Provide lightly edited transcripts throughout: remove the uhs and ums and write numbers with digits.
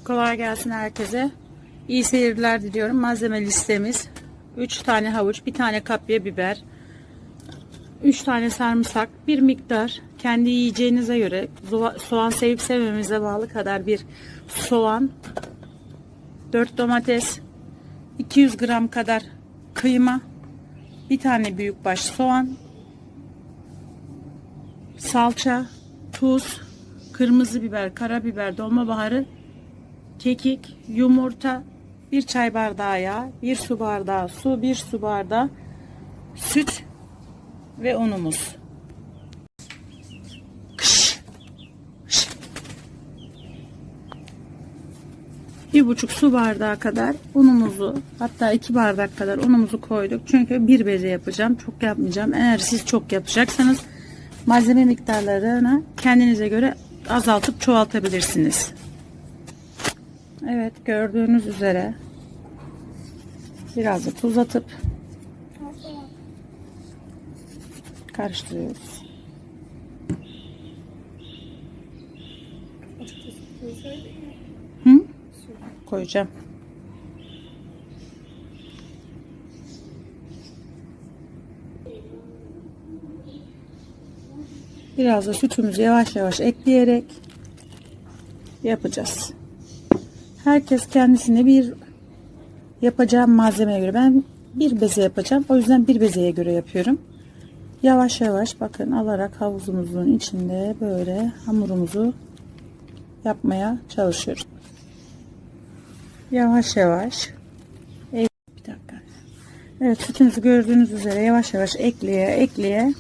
Kolay gelsin herkese. İyi seyirler diliyorum. Malzeme listemiz: 3 tane havuç, 1 tane kapya biber, 3 tane sarımsak, bir miktar kendi yiyeceğinize göre soğan sevip sevmemize bağlı kadar bir soğan, 4 domates, 200 gram kadar kıyma, 1 tane büyükbaş soğan, salça, tuz, kırmızı biber, karabiber, dolma baharı, kekik, yumurta, 1 çay bardağı yağ, 1 su bardağı su, 1 su bardağı süt ve unumuz. 1,5 su bardağı kadar unumuzu, hatta 2 bardak kadar unumuzu koyduk. Çünkü bir beze yapacağım. Çok yapmayacağım. Eğer siz çok yapacaksanız malzeme miktarlarını kendinize göre azaltıp çoğaltabilirsiniz. Evet, gördüğünüz üzere biraz da tuz atıp karıştırıyoruz. Koyacağım. Biraz da sütümüzü yavaş yavaş ekleyerek yapacağız. Herkes kendisine bir yapacağım malzemeye göre. Ben bir beze yapacağım. O yüzden bir bezeye göre yapıyorum. Yavaş yavaş bakın alarak havuzumuzun içinde böyle hamurumuzu yapmaya çalışıyoruz. Yavaş yavaş. Bir dakika. Evet, sütümüzü gördüğünüz üzere yavaş yavaş ekleye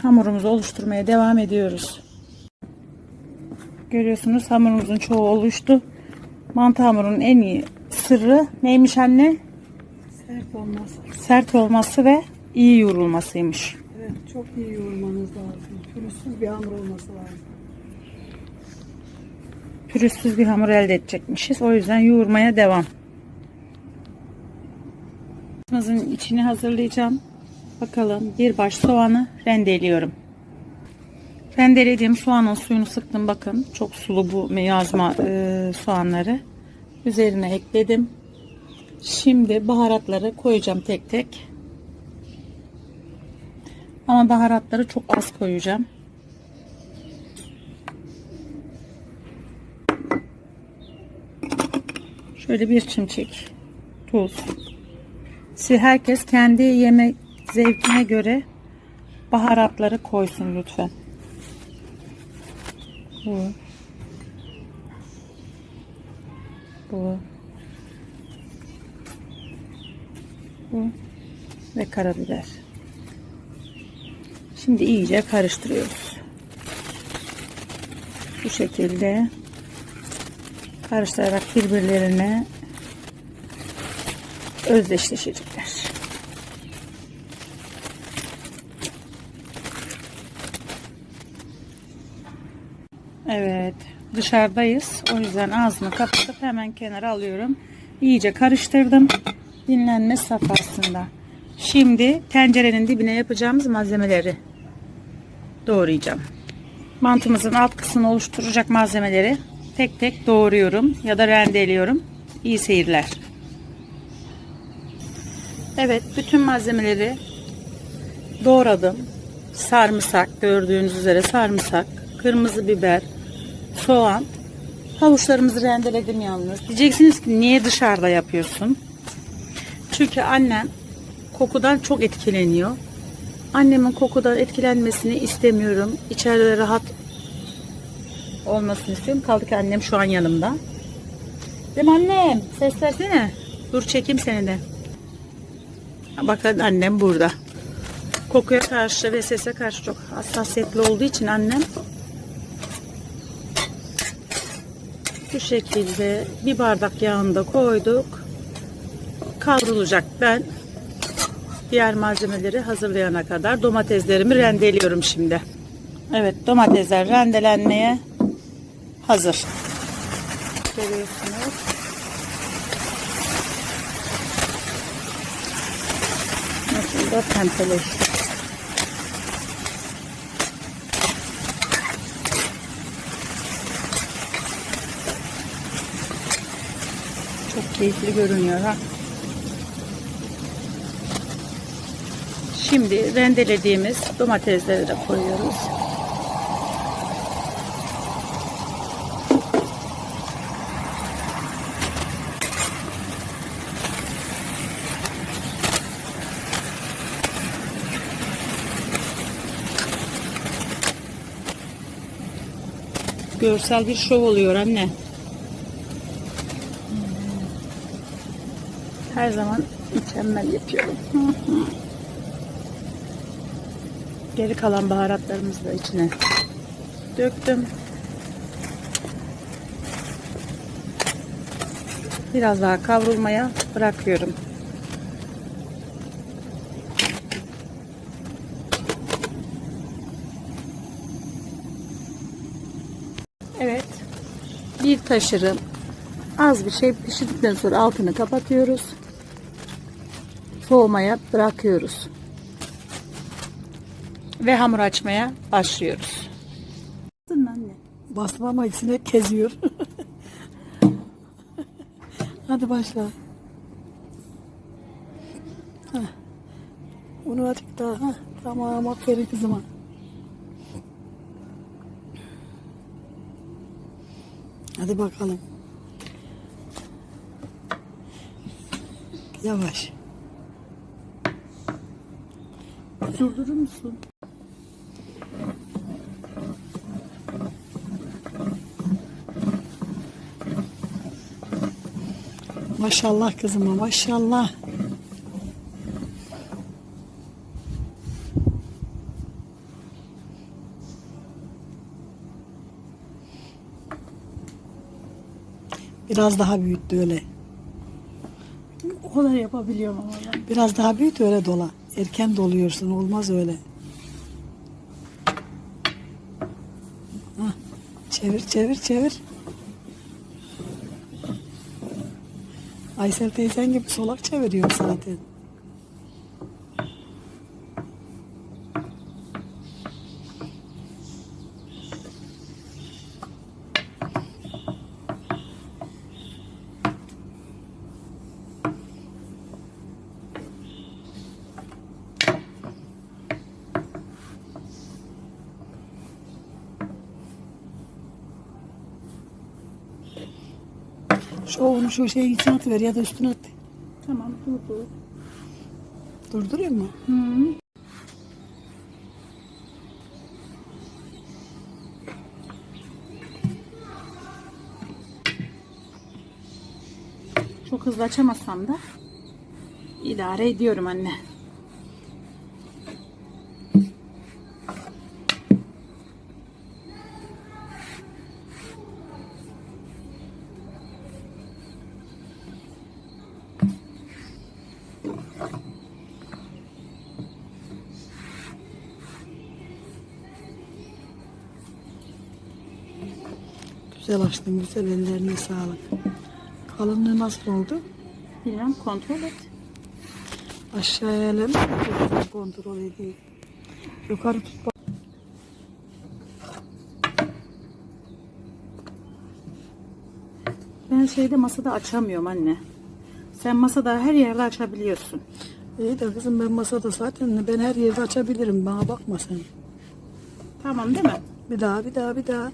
hamurumuzu oluşturmaya devam ediyoruz. Görüyorsunuz hamurumuzun çoğu oluştu. Mantı hamurunun en iyi sırrı neymiş anne? Sert olması. Sert olması ve iyi yoğrulmasıymış. Evet, çok iyi yoğurmanız lazım. Pürüzsüz bir hamur olması lazım. Pürüzsüz bir hamur elde edecekmişiz. O yüzden yoğurmaya devam. İçini hazırlayacağım. Bakalım, bir baş soğanı rendeliyorum. Rendelediğim soğanın suyunu sıktım. Bakın çok sulu bu yazma soğanları. Üzerine ekledim. Şimdi baharatları koyacağım tek tek. Ama baharatları çok az koyacağım. Şöyle bir çimçik tuz. Herkes kendi yemek zevkine göre baharatları koysun lütfen. Bu ve karabiber. Şimdi iyice karıştırıyoruz. Bu şekilde karıştırarak birbirlerine özdeşleşecekler. Evet, dışarıdayız. O yüzden ağzını kapatıp hemen kenara alıyorum. İyice karıştırdım. Dinlenme safhasında. Şimdi tencerenin dibine yapacağımız malzemeleri doğrayacağım. Mantımızın alt kısmını oluşturacak malzemeleri tek tek doğruyorum ya da rendeliyorum. İyi seyirler. Evet, bütün malzemeleri doğradım. Sarımsak, gördüğünüz üzere sarımsak, kırmızı biber, soğan. Havuçlarımızı rendeledim yalnız. Diyeceksiniz ki niye dışarıda yapıyorsun? Çünkü annem kokudan çok etkileniyor. Annemin kokudan etkilenmesini istemiyorum. İçeride rahat olmasını istiyorum. Kaldı ki annem şu an yanımda. Değil mi annem? Seslersene. Dur çekeyim seni de. Bakın annem burada. Kokuya karşı ve sese karşı çok hassasiyetli olduğu için annem bu şekilde bir bardak yağını da koyduk. Kavrulacak. Ben diğer malzemeleri hazırlayana kadar domateslerimi rendeliyorum şimdi. Evet, domatesler rendelenmeye hazır. Görüyorsunuz. Nasıl da pembeleşti. Çok keyifli görünüyor ha. Şimdi rendelediğimiz domatesleri de koyuyoruz. Görsel bir şov oluyor anne. Her zaman mükemmel yapıyorum. Geri kalan baharatlarımızı da içine döktüm. Biraz daha kavrulmaya bırakıyorum. Evet. Bir taşırım. Az bir şey pişirdikten sonra altını kapatıyoruz. Soğumaya bırakıyoruz. Ve hamur açmaya başlıyoruz. Anne. Bastım ama içine keziyor. Hadi başla. Heh. Onu azıcık daha. Heh. Tamam, aferin kızıma. Hadi bakalım. Yavaş. Durdurur musun? Maşallah kızıma, maşallah. Biraz daha büyüttü öyle. O kadar yapabiliyorum ama ben. Biraz daha büyüt öyle dola. Erken doluyorsun, olmaz öyle. Hah, çevir çevir çevir. Aysel teyzen gibi solak çeviriyor zaten. Onu şu şeyin içine atıver ya da üstüne at. Tamam, durdur. Durdurayım mı? Hı. Çok hızlı açamasam da idare ediyorum anne. Güzel açtın, güzel, ellerine sağlık. Kalınlığı nasıl oldu? Bilmem, kontrol et. Aşağıya elim kontrol edeyim. Yukarı tut bak. Ben şeyde masada açamıyorum anne. Sen masada her yerde açabiliyorsun. İyi de kızım, ben masada zaten ben her yerde açabilirim. Bana bakma sen. Tamam değil mi? Bir daha, bir daha, bir daha.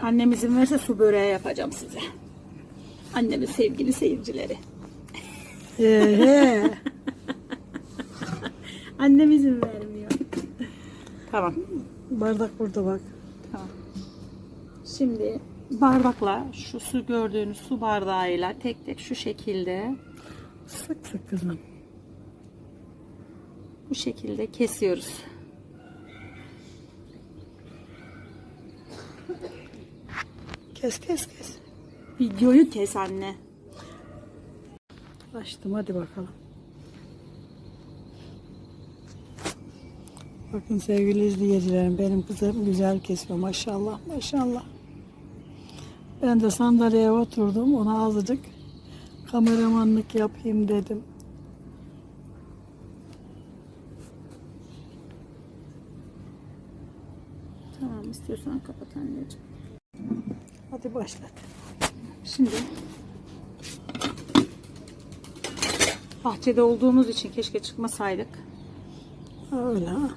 Annem izin verse su böreği yapacağım size. Annemin sevgili seyircileri. He. Annem izin vermiyor. Tamam. Bardak burada bak. Tamam. Şimdi bardakla şu su gördüğünüz su bardağıyla tek tek şu şekilde Sık sık kızım. bu şekilde kesiyoruz. Kes kes kes. Videoyu kes anne. Açtım, hadi bakalım. Bakın sevgili izleyicilerim, benim kızım güzel kesiyor. Maşallah maşallah. Ben de sandalyeye oturdum. Ona azıcık kameramanlık yapayım dedim. Tamam, istiyorsan kapat anneciğim. Hadi başlat. Şimdi bahçede olduğumuz için keşke çıkmasaydık. Öyle ha.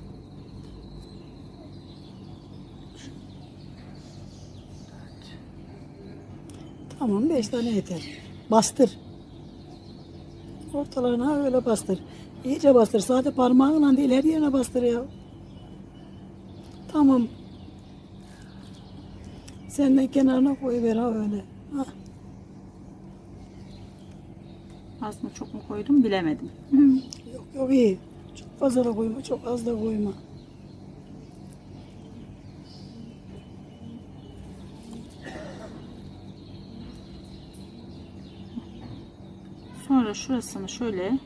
Tamam 5 tane yeter. Bastır. Ortalarına öyle bastır. İyice bastır. Sadece parmağınla değil her yerine bastır ya. Tamam. Sen de kenarına koyuver ha öyle. Ha. Az mı çok mu koydum bilemedim. Yok yok iyi. Çok fazla da koyma, çok az da koyma. Sonra şurasını şöyle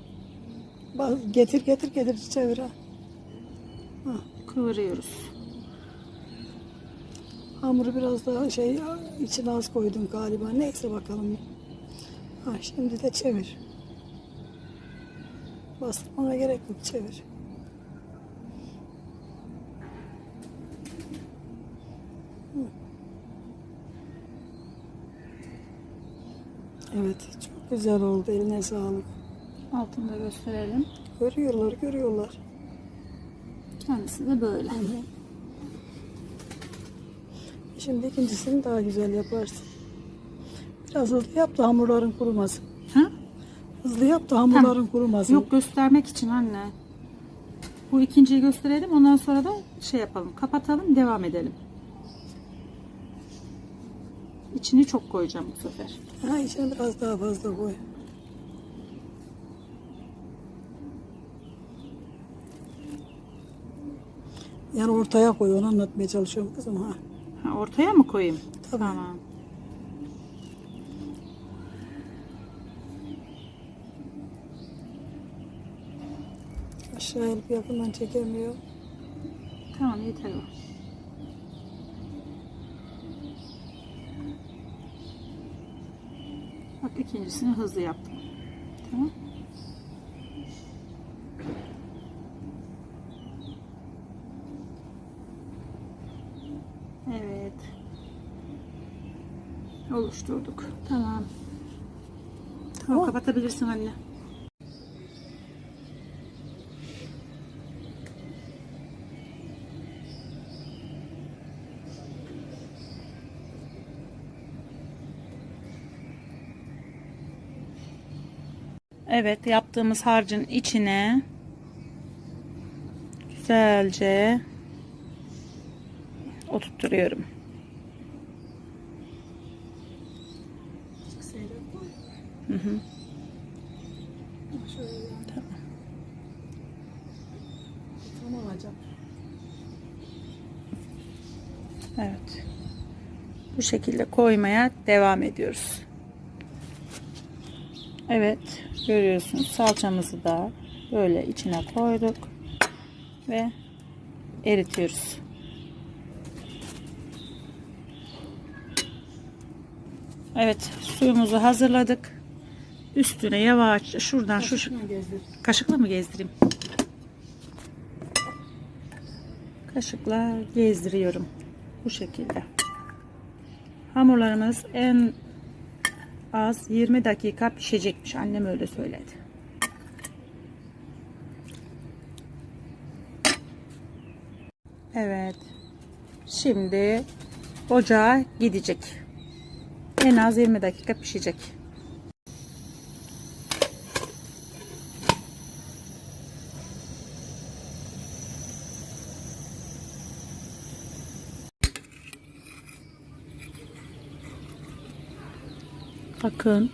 Getir getir getir çevir ha. kıvırıyoruz. Hamuru biraz daha içine az koydun galiba. Neyse bakalım. Ha, şimdi de çevir. Bastırmana gerek yok, çevir. Evet, çok güzel oldu. Eline sağlık. Altını da gösterelim. Görüyorlar, görüyorlar. Kendisi de böyle. Şimdi ikincisini daha güzel yaparsın. Biraz hızlı yap da hamurların kurumasın. Ha? Hızlı yap da hamurların kurumasın. Yok, göstermek için anne. Bu ikinciyi gösterelim. Ondan sonra da şey yapalım. Kapatalım. Devam edelim. İçini çok koyacağım bu sefer. Ha, içine biraz daha fazla koy. Yani ortaya koy, onu anlatmaya çalışıyorum kızım ha. Ha, ortaya mı koyayım? Tabii. Tamam. Aşağı elip yakından çekemiyor. Tamam, yeter o. Bak, ikincisini hızlı yaptım. Tamam. Evet. Oluşturduk. Tamam. Tamam, kapatabilirsin anne. Evet, yaptığımız harcın içine güzelce oturtuyorum. Seyrek koy. Hı hı. Şöyle yani. Tamam. Tam olacak. Evet. Bu şekilde koymaya devam ediyoruz. Evet, görüyorsunuz salçamızı da böyle içine koyduk ve eritiyoruz. Evet, suyumuzu hazırladık. Üstüne yavaşça şuradan Kaşıkla gezdir. kaşıkla mı gezdireyim? Kaşıkla gezdiriyorum. Bu şekilde. Hamurlarımız en az 20 dakika pişecekmiş. Annem öyle söyledi. Evet. Şimdi ocağa gidecek. En az 20 dakika pişecek. Bakın